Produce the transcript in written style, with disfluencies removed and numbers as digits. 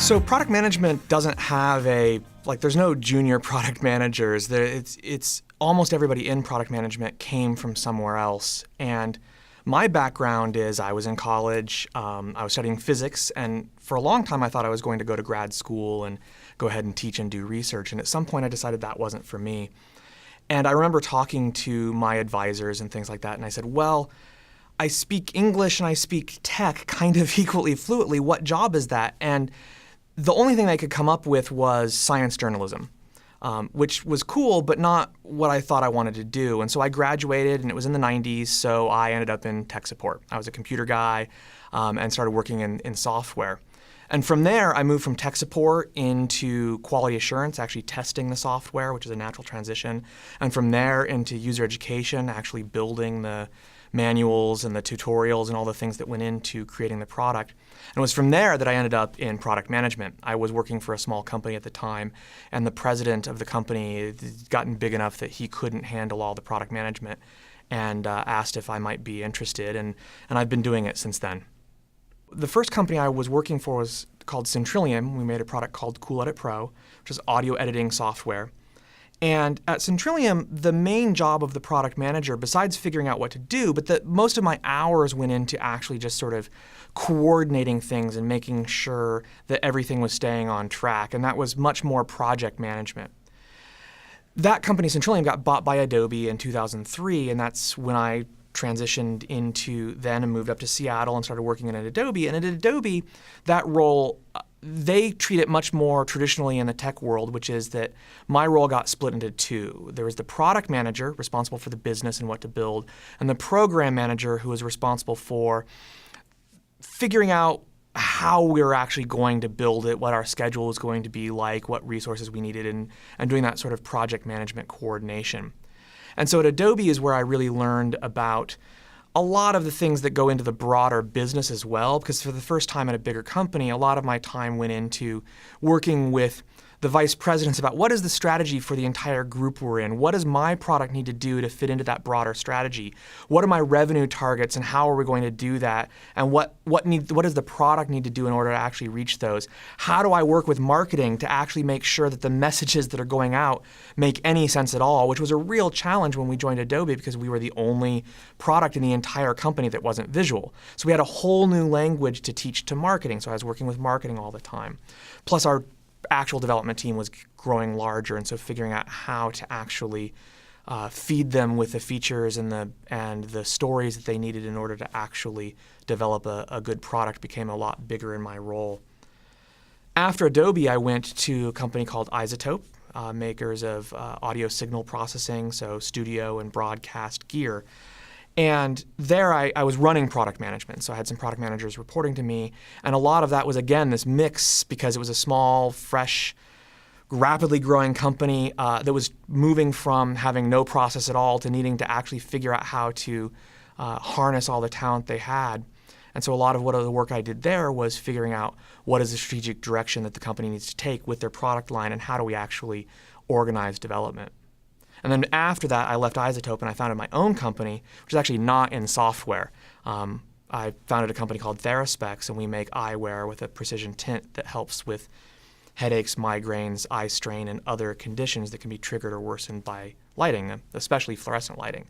So product management doesn't have there's no junior product managers. It's almost everybody in product management came from somewhere else. And my background is I was in college, I was studying physics, and for a long time I thought I was going to go to grad school and go ahead and teach and do research. And at some point I decided that wasn't for me. And I remember talking to my advisors and things like that, and I said, well, I speak English and I speak tech kind of equally fluently. What job is that? And the only thing they could come up with was science journalism, which was cool, but not what I thought I wanted to do. And so I graduated, and it was in the 90s, so I ended up in tech support. I was a computer guy and started working in software. And from there, I moved from tech support into quality assurance, actually testing the software, which is a natural transition. And from there into user education, actually building the manuals and the tutorials and all the things that went into creating the product. And it was from there that I ended up in product management. I was working for a small company at the time, and the president of the company had gotten big enough that he couldn't handle all the product management and asked if I might be interested, and I've been doing it since then. The first company I was working for was called Centrillium. We made a product called Cool Edit Pro, which is audio editing software. And at Centrillium, the main job of the product manager, besides figuring out what to do, but most of my hours went into actually just sort of coordinating things and making sure that everything was staying on track. And that was much more project management. That company, Centrillium, got bought by Adobe in 2003, and that's when I transitioned into then and moved up to Seattle and started working at Adobe. And at Adobe, that role, they treat it much more traditionally in the tech world, which is that my role got split into two. There was the product manager responsible for the business and what to build, and the program manager who was responsible for figuring out how we were actually going to build it, what our schedule was going to be like, what resources we needed, and doing that sort of project management coordination. And so at Adobe is where I really learned about a lot of the things that go into the broader business as well, because for the first time at a bigger company, a lot of my time went into working with the vice presidents about what is the strategy for the entire group we're in? What does my product need to do to fit into that broader strategy? What are my revenue targets and how are we going to do that? And what does the product need to do in order to actually reach those? How do I work with marketing to actually make sure that the messages that are going out make any sense at all, which was a real challenge when we joined Adobe because we were the only product in the entire company that wasn't visual. So we had a whole new language to teach to marketing. So I was working with marketing all the time. Plus our actual development team was growing larger, and so figuring out how to actually feed them with the features and the stories that they needed in order to actually develop a good product became a lot bigger in my role. After Adobe, I went to a company called Isotope, makers of audio signal processing, so studio and broadcast gear. And there I was running product management, so I had some product managers reporting to me, and a lot of that was, again, this mix because it was a small, fresh, rapidly growing company that was moving from having no process at all to needing to actually figure out how to harness all the talent they had. And so a lot of the work I did there was figuring out what is the strategic direction that the company needs to take with their product line and how do we actually organize development. And then after that, I left Isotope and I founded my own company, which is actually not in software. I founded a company called TheraSpecs, and we make eyewear with a precision tint that helps with headaches, migraines, eye strain, and other conditions that can be triggered or worsened by lighting, especially fluorescent lighting.